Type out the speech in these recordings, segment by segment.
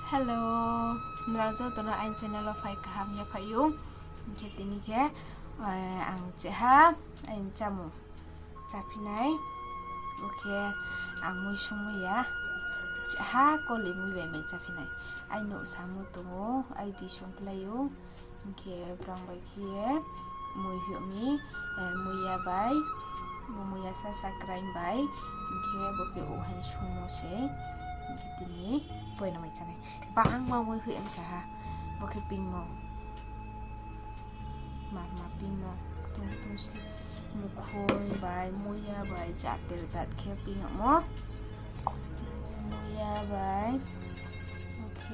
Hello, nãy tụi nó anh channel phải khám nhà phải dùng cái Tini kia, anh chị ha, anh chamo, chả phi này, ok, anh mua sungmo ya, chị ha, có lấy mua về mấy chả phi này, anh nấu sắm một tô, anh đi xuống play dùng, kia brown bay kia, mua hiệu mi, Moiya bay, Moiya sa grind bay, kia bốc biểu hành sungmo sẽ, cái Tini. Vậy là mày chả này bang mau mới huyện chả một cái peingmo mà peingmo tung xí mkloi bài Moiya bài chặt kia peingmo Moiya bài ok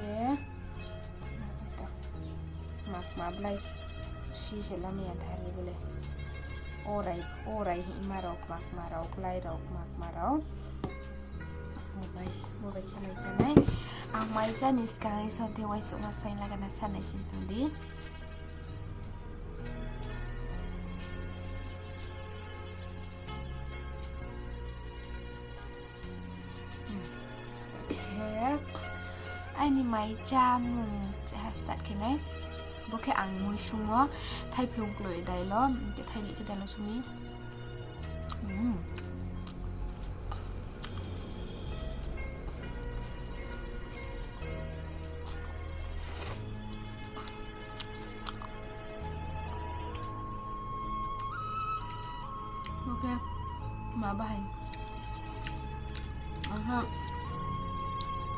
mà lại xí sẽ làm gì thay đi boleh orai mà rok lại rok mau baik yang sana. Ang Moiya ni sekarang sonte wai sok masain laga na sana sintundi. Okay. Ani mai chamung start kene. Boke ang mui sungmo Thaiphlong kloi dailo ke thaili ke dailo sumi. Ok, mà bài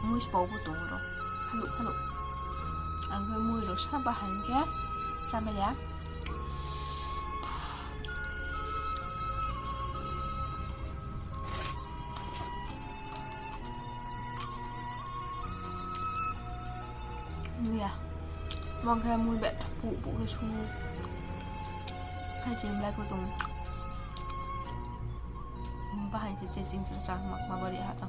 mui bầu của tụi rồi, hello, anh hơi mui rồi sao bài cái, sao mà giá? Moiya, mong cái mui bẹt phụ cái su, hai chim lại của tụi bahay sa checking sa mabari ata.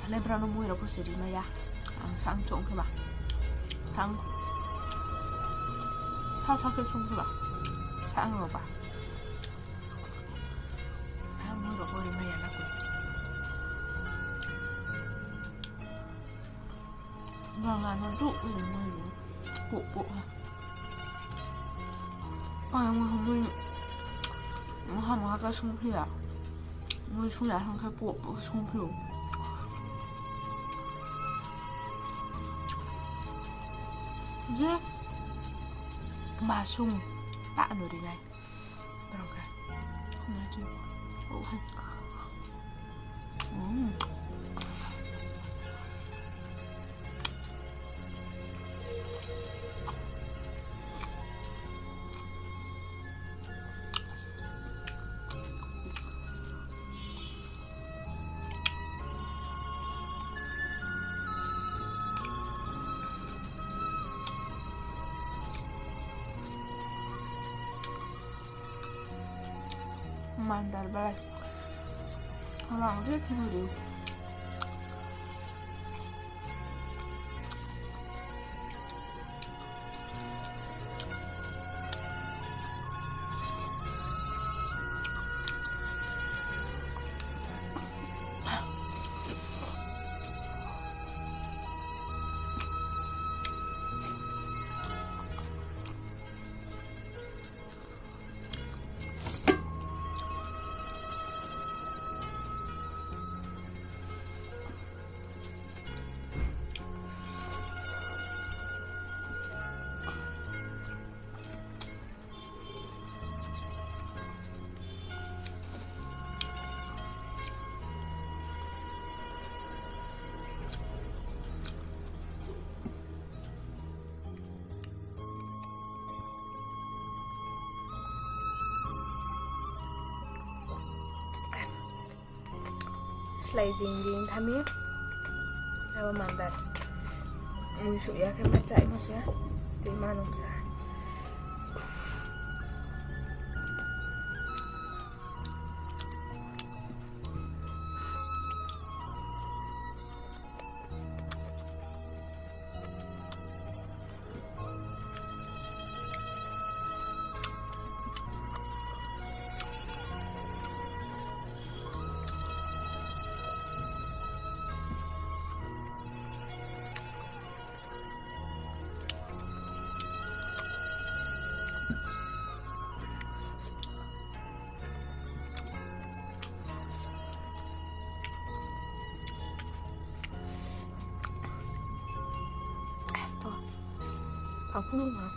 Lebrano muy lo pusiri maya. Ang sang chong ke ba. Thang sao cái sung là sang rồi bà ăn mua được rồi mày là cũng là nó rụng rồi mày bộ à mua không mua mà cái sung thì à mua sung là không cái bộ sung thì yeah masung bạn rồi này rồi cả nghe chưa wouhaing mandar balai orang dia tidur Slay jing thamir apa mandar musuh ya kan macai mas ya di mana sa phun mà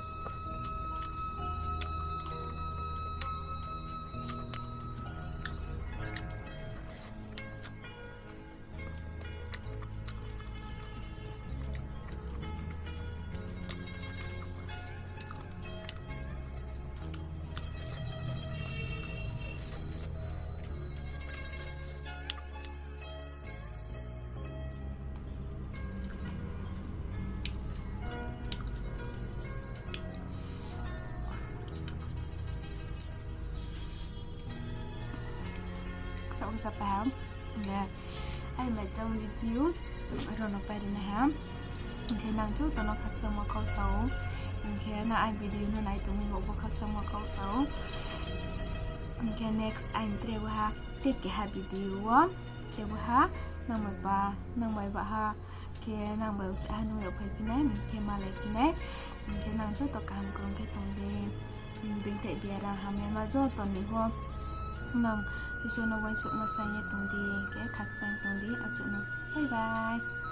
sa paham ya ai mà trong video rồi nó phải đến hám khi nào trước tao nó khắc xong một câu xấu khi nào ai video nó này tụi mình ngủ khắc xong một câu xấu khi next anh treo ha tiếp cái video treo ha nang mai ba ha khi nang mai ucap hanu ya phải pinai khi mà lại pinai khi nào trước tao cầm con cái tông đi bình tĩnh bia ra ham em mà cho tao mình ho nang isu na wai su masanya tong di ke khak sang tong di asu na bye bye.